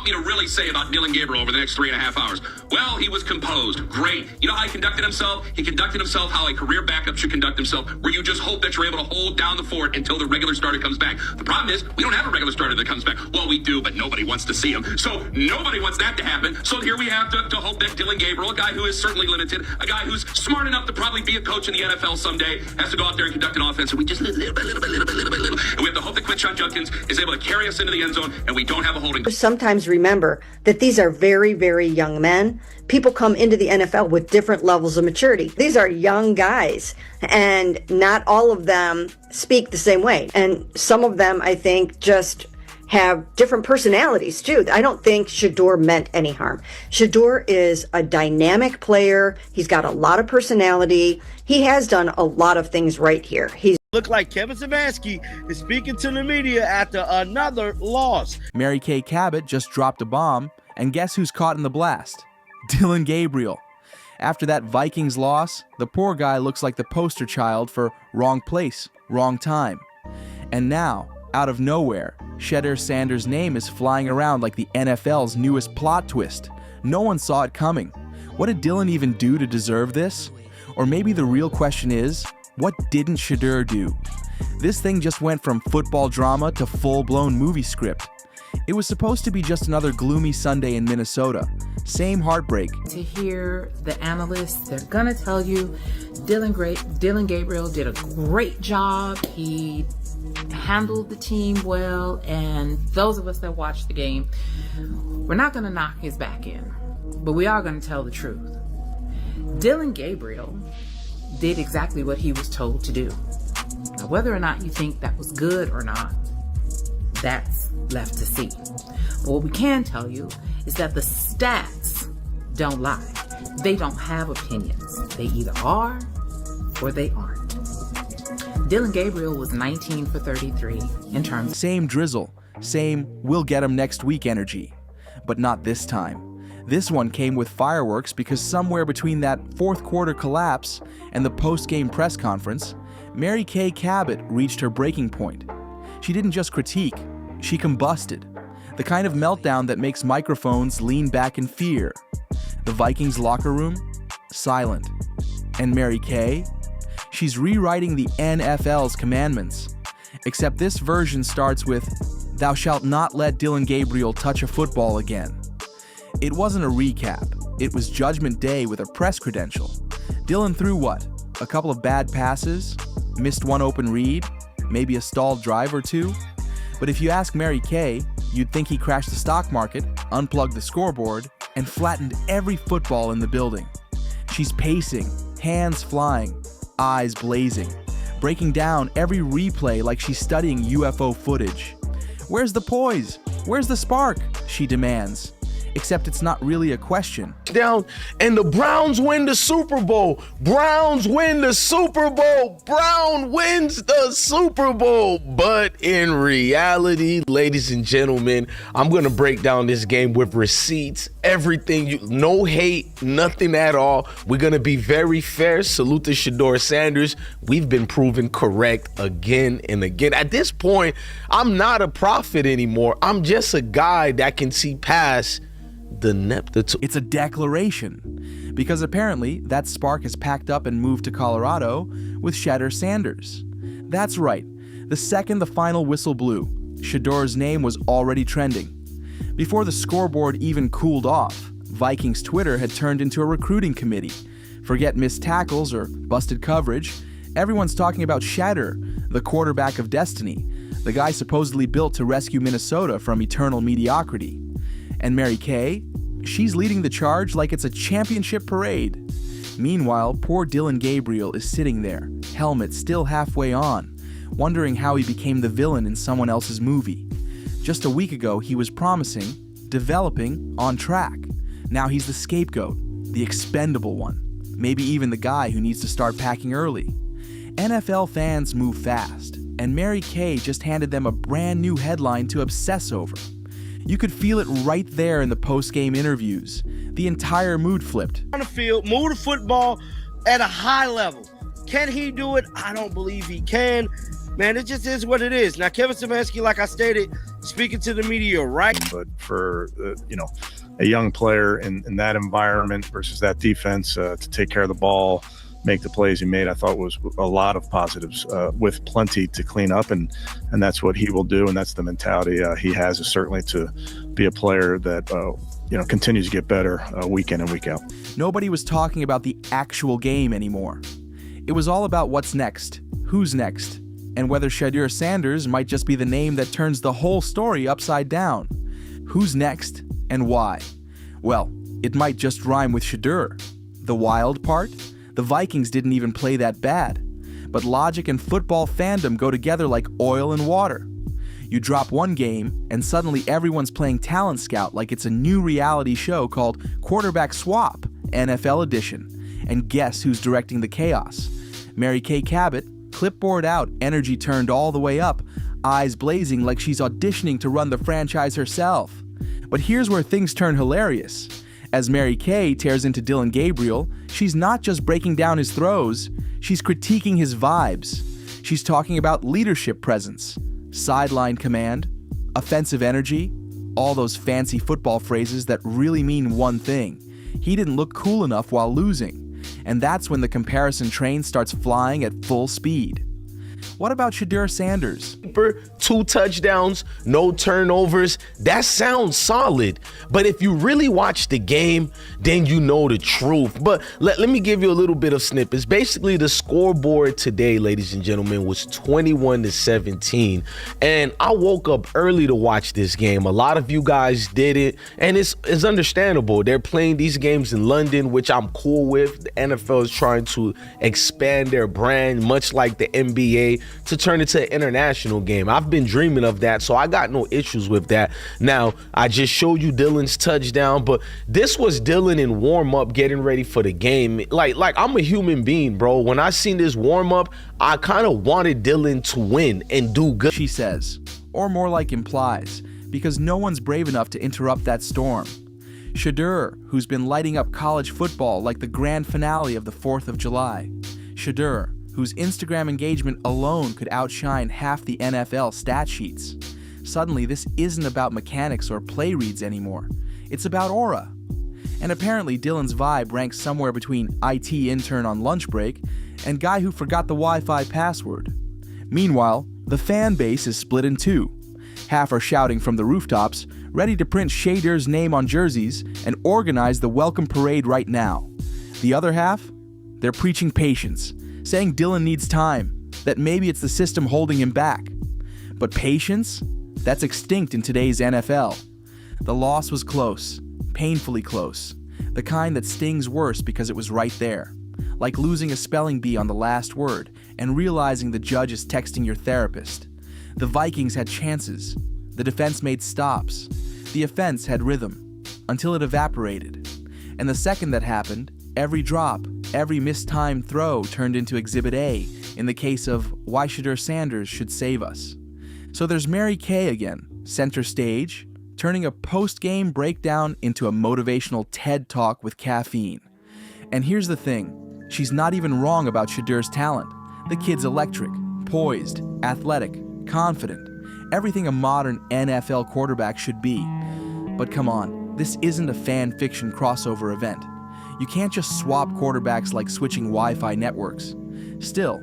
want me to really say about Dillon Gabriel over the next 3.5 hours? Well, he was composed. Great. You know how he conducted himself? He conducted himself how a career backup should conduct himself, where you just hope that you're able to hold down the fort until the regular starter comes back. The problem is, we don't have a regular starter that comes back. Well, we do, but nobody wants to see him. So nobody wants that to happen. So here we have to hope that Dillon Gabriel, a guy who is certainly limited, a guy who's smart enough to probably be a coach in the NFL someday, has to go out there and conduct an offense. And we just little bit. And we have to hope that Quinshon Judkins is able to carry us into the end zone, and we don't have a holding. Sometimes remember that these are very, very young men. People come into the NFL with different levels of maturity. These are young guys, and not all of them speak the same way. And some of them, I think, just have different personalities too. I don't think Shedeur meant any harm. Shedeur is a dynamic player. He's got a lot of personality. He has done a lot of things right here. He's Look like Kevin Stefanski is speaking to the media after another loss. Mary Kay Cabot just dropped a bomb, and guess who's caught in the blast? Dillon Gabriel. After that Vikings loss, the poor guy looks like the poster child for wrong place, wrong time. And now, out of nowhere, Shedeur Sanders' name is flying around like the NFL's newest plot twist. No one saw it coming. What did Dillon even do to deserve this? Or maybe the real question is, what didn't Shedeur do? This thing just went from football drama to full-blown movie script. It was supposed to be just another gloomy Sunday in Minnesota. Same heartbreak. To hear the analysts, they're gonna tell you Dillon Gabriel did a great job. He handled the team well, and those of us that watched the game, we're not gonna knock his back in, but we are gonna tell the truth. Dillon Gabriel did exactly what he was told to do. Now, whether or not you think that was good or not, that's left to see. But what we can tell you is that the stats don't lie. They don't have opinions. They either are or they aren't. Dillon Gabriel was 19 for 33 in terms. Same drizzle, same we'll get him next week energy. But not this time. This one came with fireworks because somewhere between that fourth quarter collapse and the post-game press conference, Mary Kay Cabot reached her breaking point. She didn't just critique, she combusted. The kind of meltdown that makes microphones lean back in fear. The Vikings locker room? Silent. And Mary Kay? She's rewriting the NFL's commandments. Except this version starts with, "Thou shalt not let Dillon Gabriel touch a football again." It wasn't a recap. It was Judgment Day with a press credential. Dillon threw what? A couple of bad passes? Missed one open read? Maybe a stalled drive or two? But if you ask Mary Kay, you'd think he crashed the stock market, unplugged the scoreboard, and flattened every football in the building. She's pacing, hands flying, eyes blazing, breaking down every replay like she's studying UFO footage. "Where's the poise? Where's the spark?" she demands. Except it's not really a question. Down, and the Browns win the Super Bowl. Browns win the Super Bowl. Brown wins the Super Bowl. But in reality, ladies and gentlemen, I'm going to break down this game with receipts, everything, no hate, nothing at all. We're going to be very fair. Salute to Shedeur Sanders. We've been proven correct again and again. At this point, I'm not a prophet anymore. I'm just a guy that can see past the neptitude. It's a declaration, because apparently that spark is packed up and moved to Colorado with Shedeur Sanders. That's right, the second the final whistle blew, Shedeur's name was already trending. Before the scoreboard even cooled off, Vikings Twitter had turned into a recruiting committee. Forget missed tackles or busted coverage, everyone's talking about Shedeur, the quarterback of destiny, the guy supposedly built to rescue Minnesota from eternal mediocrity. And Mary Kay? She's leading the charge like it's a championship parade. Meanwhile, poor Dillon Gabriel is sitting there, helmet still halfway on, wondering how he became the villain in someone else's movie. Just a week ago, he was promising, developing, on track. Now he's the scapegoat, the expendable one, maybe even the guy who needs to start packing early. NFL fans move fast, and Mary Kay just handed them a brand new headline to obsess over. You could feel it right there in the post-game interviews. The entire mood flipped. On the field, move the football at a high level. Can he do it? I don't believe he can. Man, it just is what it is. Now, Kevin Stefanski, like I stated, speaking to the media, right? But for, a young player in that environment versus that defense to take care of the ball, make the plays he made, I thought was a lot of positives with plenty to clean up. And that's what he will do. And that's the mentality he has, is certainly to be a player that, continues to get better week in and week out. Nobody was talking about the actual game anymore. It was all about what's next, who's next, and whether Shedeur Sanders might just be the name that turns the whole story upside down. Who's next and why? Well, it might just rhyme with Shedeur. The wild part? The Vikings didn't even play that bad. But logic and football fandom go together like oil and water. You drop one game, and suddenly everyone's playing Talent Scout like it's a new reality show called Quarterback Swap, NFL Edition. And guess who's directing the chaos? Kay Cabot, clipboard out, energy turned all the way up, eyes blazing like she's auditioning to run the franchise herself. But here's where things turn hilarious. As Kay tears into Dillon Gabriel, she's not just breaking down his throws, she's critiquing his vibes. She's talking about leadership presence, sideline command, offensive energy, all those fancy football phrases that really mean one thing. He didn't look cool enough while losing. And that's when the comparison train starts flying at full speed. What about Shedeur Sanders? 2 touchdowns, no turnovers. That sounds solid. But if you really watch the game, then you know the truth. But let me give you a little bit of snippets. Basically, the scoreboard today, ladies and gentlemen, was 21-17. And I woke up early to watch this game. A lot of you guys did it. And it's understandable. They're playing these games in London, which I'm cool with. The NFL is trying to expand their brand, much like the NBA, to turn it to an international game. I've been dreaming of that, so I got no issues with that. Now, I just showed you Dillon's touchdown, but this was Dillon in warm-up getting ready for the game. Like I'm a human being, bro. When I seen this warm-up, I kind of wanted Dillon to win and do good. She says, or more like implies, because no one's brave enough to interrupt that storm. Shedeur, who's been lighting up college football like the grand finale of the 4th of July. Shedeur, whose Instagram engagement alone could outshine half the NFL stat sheets. Suddenly, this isn't about mechanics or play reads anymore. It's about aura. And apparently, Dillon's vibe ranks somewhere between IT intern on lunch break and guy who forgot the Wi-Fi password. Meanwhile, the fan base is split in two. Half are shouting from the rooftops, ready to print Shedeur's name on jerseys and organize the welcome parade right now. The other half? They're preaching patience, saying Dillon needs time, that maybe it's the system holding him back. But patience? That's extinct in today's NFL. The loss was close, painfully close, the kind that stings worse because it was right there, like losing a spelling bee on the last word and realizing the judge is texting your therapist. The Vikings had chances, the defense made stops, the offense had rhythm, until it evaporated. And the second that happened, every drop, every mistimed throw turned into Exhibit A in the case of why Shedeur Sanders should save us. So there's Kay again, center stage, turning a post-game breakdown into a motivational TED Talk with caffeine. And here's the thing, she's not even wrong about Shedeur's talent. The kid's electric, poised, athletic, confident, everything a modern NFL quarterback should be. But come on, this isn't a fan fiction crossover event. You can't just swap quarterbacks like switching Wi-Fi networks. Still,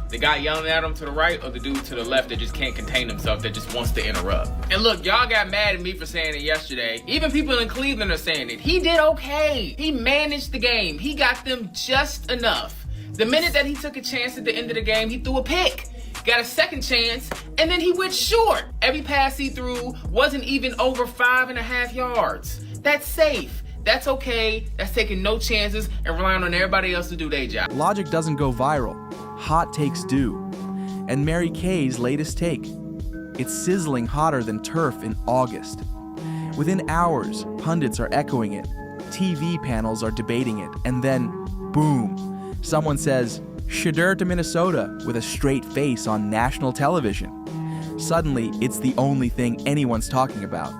the guy yelling at him to the right or the dude to the left that just can't contain himself, that just wants to interrupt. And look, y'all got mad at me for saying it yesterday. Even people in Cleveland are saying it. He did okay. He managed the game. He got them just enough. The minute that he took a chance at the end of the game, he threw a pick. Got a second chance, and then he went short. Every pass he threw wasn't even over 5.5 yards. That's safe. That's okay. That's taking no chances and relying on everybody else to do their job. logic doesn't go viral. Hot takes do. And Kay's latest take. It's sizzling hotter than turf in August. Within hours, pundits are echoing it. TV panels are debating it. And then, boom, someone says, Shedeur to Minnesota with a straight face on national television. Suddenly, it's the only thing anyone's talking about.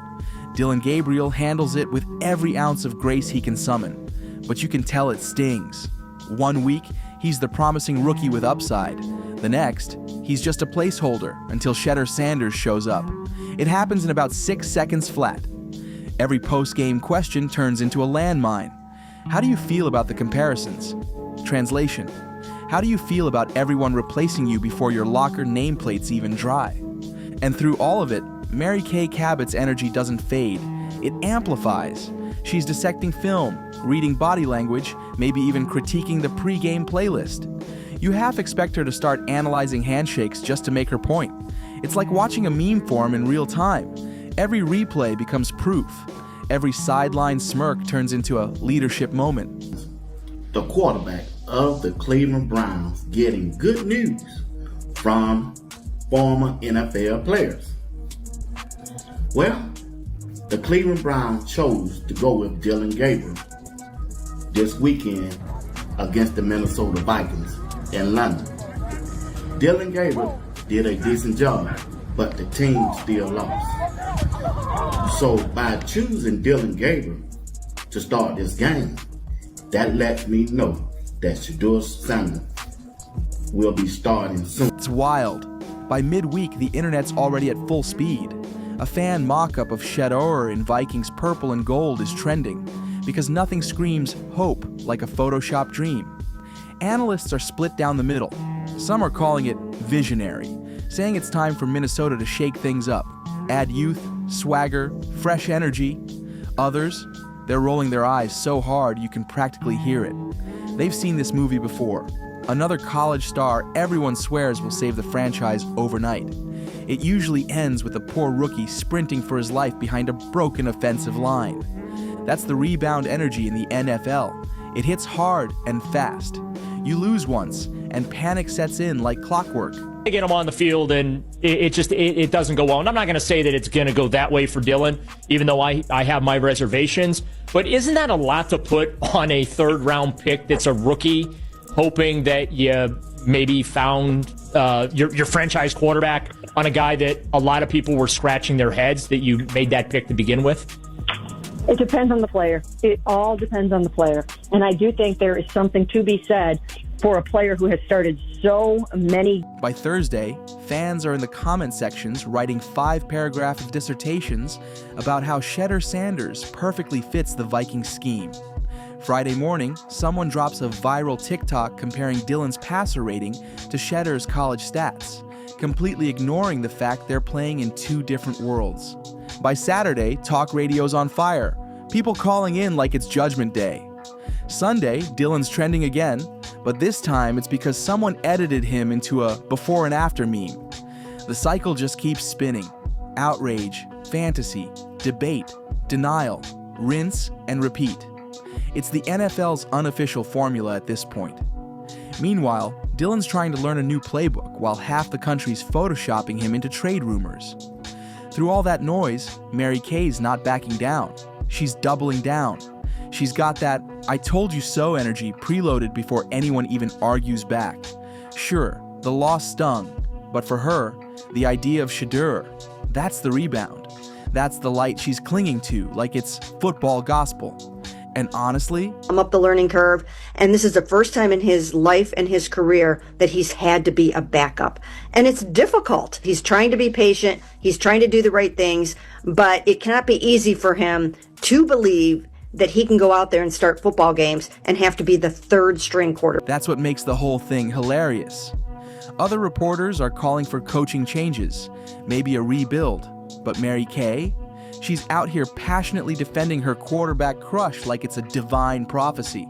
Dillon Gabriel handles it with every ounce of grace he can summon, but you can tell it stings. 1 week, he's the promising rookie with upside. The next, he's just a placeholder until Shedeur Sanders shows up. It happens in about 6 seconds flat. Every post-game question turns into a landmine. How do you feel about the comparisons? Translation: how do you feel about everyone replacing you before your locker nameplate's even dry? And through all of it, Mary Kay Cabot's energy doesn't fade. It amplifies. She's dissecting film, reading body language, maybe even critiquing the pre-game playlist. You half expect her to start analyzing handshakes just to make her point. It's like watching a meme form in real time. Every replay becomes proof. Every sideline smirk turns into a leadership moment. The quarterback of the Cleveland Browns getting good news from former NFL players. Well, the Cleveland Browns chose to go with Dillon Gabriel this weekend against the Minnesota Vikings in London. Dillon Gabriel did a decent job, but the team still lost. So by choosing Dillon Gabriel to start this game, that lets me know that Shedeur Sanders will be starting soon. It's wild. By midweek, the internet's already at full speed. A fan mock-up of Shedeur in Vikings purple and gold is trending because nothing screams hope like a Photoshop dream. Analysts are split down the middle. Some are calling it visionary, saying it's time for Minnesota to shake things up, add youth, swagger, fresh energy. Others, they're rolling their eyes so hard you can practically hear it. They've seen this movie before. Another college star everyone swears will save the franchise overnight. It usually ends with a poor rookie sprinting for his life behind a broken offensive line. That's the rebound energy in the NFL. It hits hard and fast. You lose once, and panic sets in like clockwork. They get him on the field, and it doesn't go well. And I'm not going to say that it's going to go that way for Dillon, even though I have my reservations. But isn't that a lot to put on a third-round pick that's a rookie, hoping that you maybe found your franchise quarterback on a guy that a lot of people were scratching their heads that you made that pick to begin with? It depends on the player. It all depends on the player. And I do think there is something to be said for a player who has started so many. By Thursday, fans are in the comment sections writing 5-paragraph dissertations about how Shedeur Sanders perfectly fits the Vikings scheme. Friday morning, someone drops a viral TikTok comparing Dillon's passer rating to Shedeur's college stats, completely ignoring the fact they're playing in two different worlds. By Saturday, talk radio's on fire, people calling in like it's Judgment Day. Sunday, Dillon's trending again, but this time it's because someone edited him into a before and after meme. The cycle just keeps spinning. Outrage, fantasy, debate, denial, rinse, and repeat. It's the NFL's unofficial formula at this point. Meanwhile, Dillon's trying to learn a new playbook while half the country's photoshopping him into trade rumors. Through all that noise, Mary Kay's not backing down. She's doubling down. She's got that "I told you so" energy preloaded before anyone even argues back. Sure, the loss stung, but for her, the idea of Shedeur, that's the rebound. That's the light she's clinging to like it's football gospel. And honestly, I'm up the learning curve, and this is the first time in his life and his career that he's had to be a backup. And it's difficult. He's trying to be patient, he's trying to do the right things, but it cannot be easy for him to believe that he can go out there and start football games and have to be the third string quarterback. That's what makes the whole thing hilarious. Other reporters are calling for coaching changes, maybe a rebuild. But Mary Kay? She's out here passionately defending her quarterback crush like it's a divine prophecy.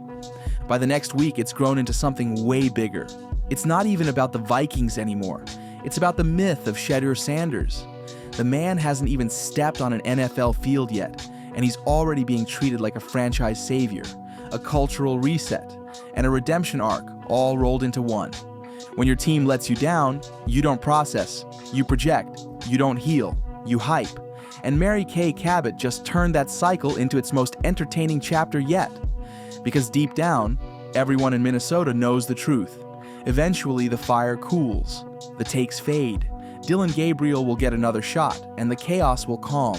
By the next week, it's grown into something way bigger. It's not even about the Vikings anymore. It's about the myth of Shedeur Sanders. The man hasn't even stepped on an NFL field yet, and he's already being treated like a franchise savior, a cultural reset, and a redemption arc all rolled into one. When your team lets you down, you don't process, you project, you don't heal, you hype. And Mary Kay Cabot just turned that cycle into its most entertaining chapter yet. Because deep down, everyone in Minnesota knows the truth. Eventually, the fire cools, the takes fade, Dillon Gabriel will get another shot, and the chaos will calm.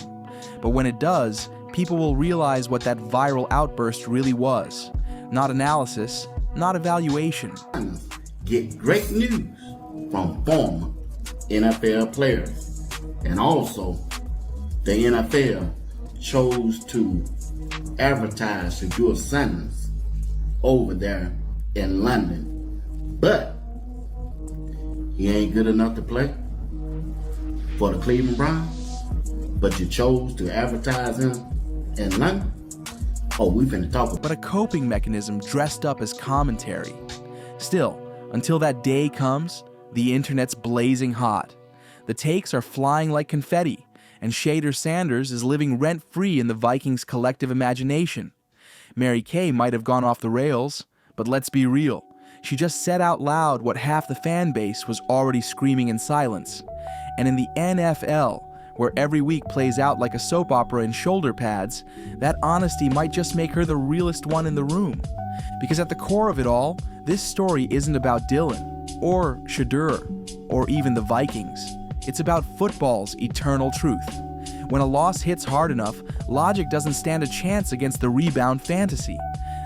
But when it does, people will realize what that viral outburst really was. Not analysis, not evaluation. Get great news from former NFL players and also the NFL chose to advertise Shedeur Sanders over there in London, but he ain't good enough to play for the Cleveland Browns, but you chose to advertise him in London? Oh, we finna talk about but a coping mechanism dressed up as commentary. Still, until that day comes, the internet's blazing hot. The takes are flying like confetti, and Shedeur Sanders is living rent-free in the Vikings' collective imagination. Mary Kay might have gone off the rails, but let's be real. She just said out loud what half the fan base was already screaming in silence. And in the NFL, where every week plays out like a soap opera in shoulder pads, that honesty might just make her the realest one in the room. Because at the core of it all, this story isn't about Dillon, or Shedeur, or even the Vikings. It's about football's eternal truth. When a loss hits hard enough, logic doesn't stand a chance against the rebound fantasy.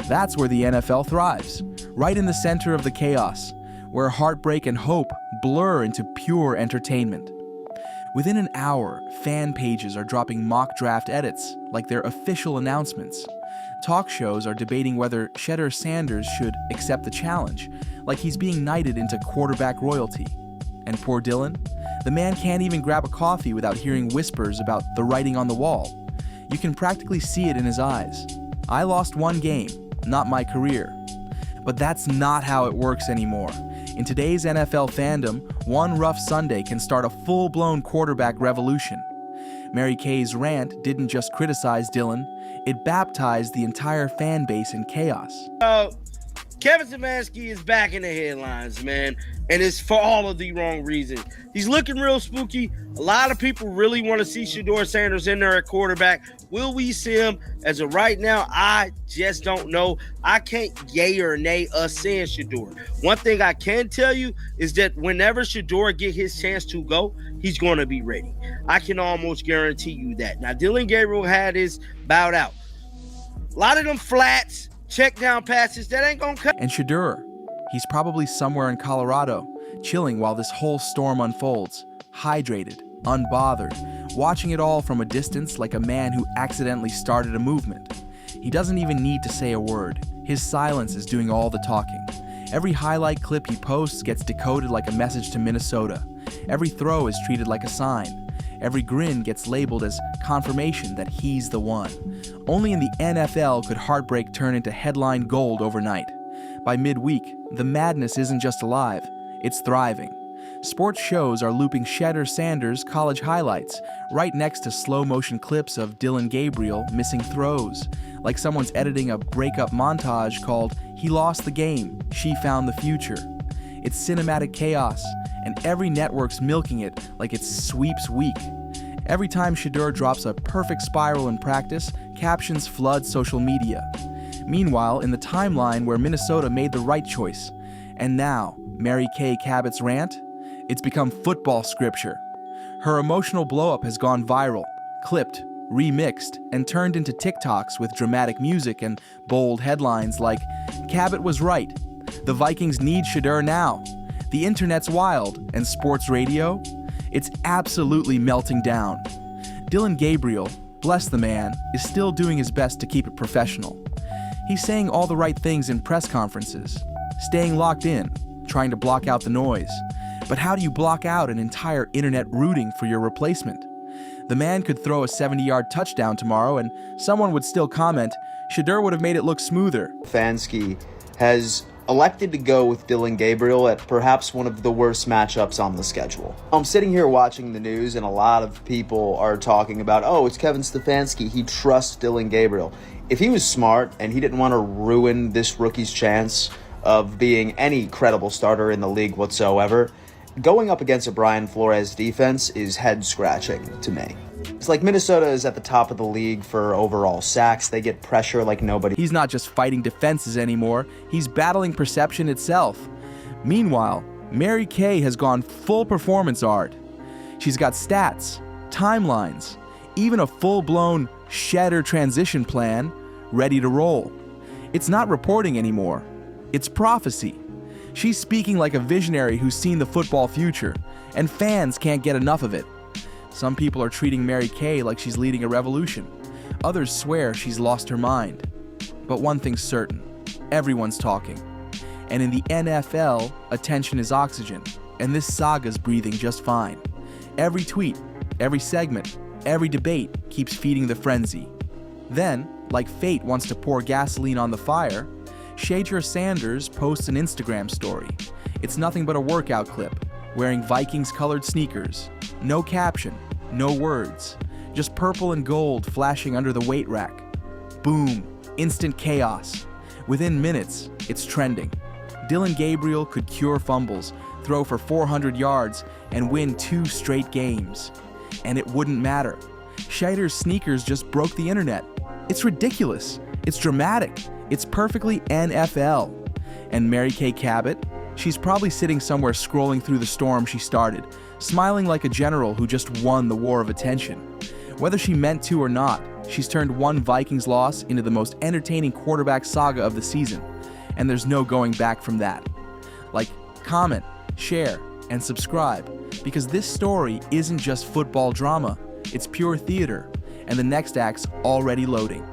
That's where the NFL thrives, right in the center of the chaos, where heartbreak and hope blur into pure entertainment. Within an hour, fan pages are dropping mock draft edits, like their official announcements. Talk shows are debating whether Shedeur Sanders should accept the challenge, like he's being knighted into quarterback royalty. And poor Dillon? The man can't even grab a coffee without hearing whispers about the writing on the wall. You can practically see it in his eyes. I lost one game, not my career. But that's not how it works anymore. In today's NFL fandom, one rough Sunday can start a full-blown quarterback revolution. Mary Kay's rant didn't just criticize Dillon, it baptized the entire fan base in chaos. Kevin Stefanski is back in the headlines, man, and it's for all of the wrong reasons. He's looking real spooky. A lot of people really want to see Shedeur Sanders in there at quarterback. Will we see him? As of right now, I just don't know. I can't yay or nay us seeing Shedeur. One thing I can tell you is that whenever Shedeur get his chance to go, he's going to be ready. I can almost guarantee you that. Now, Dillon Gabriel had his bowed out. A lot of them flats, check down passes, that ain't gonna cut. And Shedeur, he's probably somewhere in Colorado, chilling while this whole storm unfolds, hydrated, unbothered, watching it all from a distance like a man who accidentally started a movement. He doesn't even need to say a word. His silence is doing all the talking. Every highlight clip he posts gets decoded like a message to Minnesota. Every throw is treated like a sign. Every grin gets labeled as confirmation that he's the one. Only in the NFL could heartbreak turn into headline gold overnight. By midweek, the madness isn't just alive, it's thriving. Sports shows are looping Shedeur Sanders' college highlights right next to slow-motion clips of Dillon Gabriel missing throws, like someone's editing a breakup montage called "He Lost the Game, She Found the Future." It's cinematic chaos, and every network's milking it like it's sweeps week. Every time Shedeur drops a perfect spiral in practice, captions flood social media. Meanwhile, in the timeline where Minnesota made the right choice, and now, Mary Kay Cabot's rant, it's become football scripture. Her emotional blow-up has gone viral, clipped, remixed, and turned into TikToks with dramatic music and bold headlines like, "Cabot was right. The Vikings need Shedeur now. The internet's wild, and sports radio? It's absolutely melting down." Dillon Gabriel, bless the man, is still doing his best to keep it professional. He's saying all the right things in press conferences, staying locked in, trying to block out the noise. But how do you block out an entire internet rooting for your replacement? The man could throw a 70-yard touchdown tomorrow and someone would still comment, Shedeur would have made it look smoother. Stefanski has elected to go with Dillon Gabriel at perhaps one of the worst matchups on the schedule. I'm sitting here watching the news and a lot of people are talking about, oh, it's Kevin Stefanski, he trusts Dillon Gabriel. If he was smart and he didn't want to ruin this rookie's chance of being any credible starter in the league whatsoever, going up against a Brian Flores defense is head-scratching to me. It's like Minnesota is at the top of the league for overall sacks. They get pressure like nobody. He's not just fighting defenses anymore, he's battling perception itself. Meanwhile, Mary Kay has gone full performance art. She's got stats, timelines, even a full-blown Shedeur transition plan ready to roll. It's not reporting anymore, it's prophecy. She's speaking like a visionary who's seen the football future, and fans can't get enough of it. Some people are treating Mary Kay like she's leading a revolution. Others swear she's lost her mind. But one thing's certain, everyone's talking. And in the NFL, attention is oxygen, and this saga's breathing just fine. Every tweet, every segment, every debate keeps feeding the frenzy. Then, like fate wants to pour gasoline on the fire, Shedeur Sanders posts an Instagram story. It's nothing but a workout clip, wearing Vikings-colored sneakers. No caption, no words, just purple and gold flashing under the weight rack. Boom, instant chaos. Within minutes, it's trending. Dillon Gabriel could cure fumbles, throw for 400 yards, and win 2 straight games. And it wouldn't matter. Shedeur's sneakers just broke the internet. It's ridiculous. It's dramatic. It's perfectly NFL. And Mary Kay Cabot? She's probably sitting somewhere scrolling through the storm she started, smiling like a general who just won the war of attention. Whether she meant to or not, she's turned one Vikings loss into the most entertaining quarterback saga of the season. And there's no going back from that. Like, comment, share, and subscribe, because this story isn't just football drama, it's pure theater, and the next act's already loading.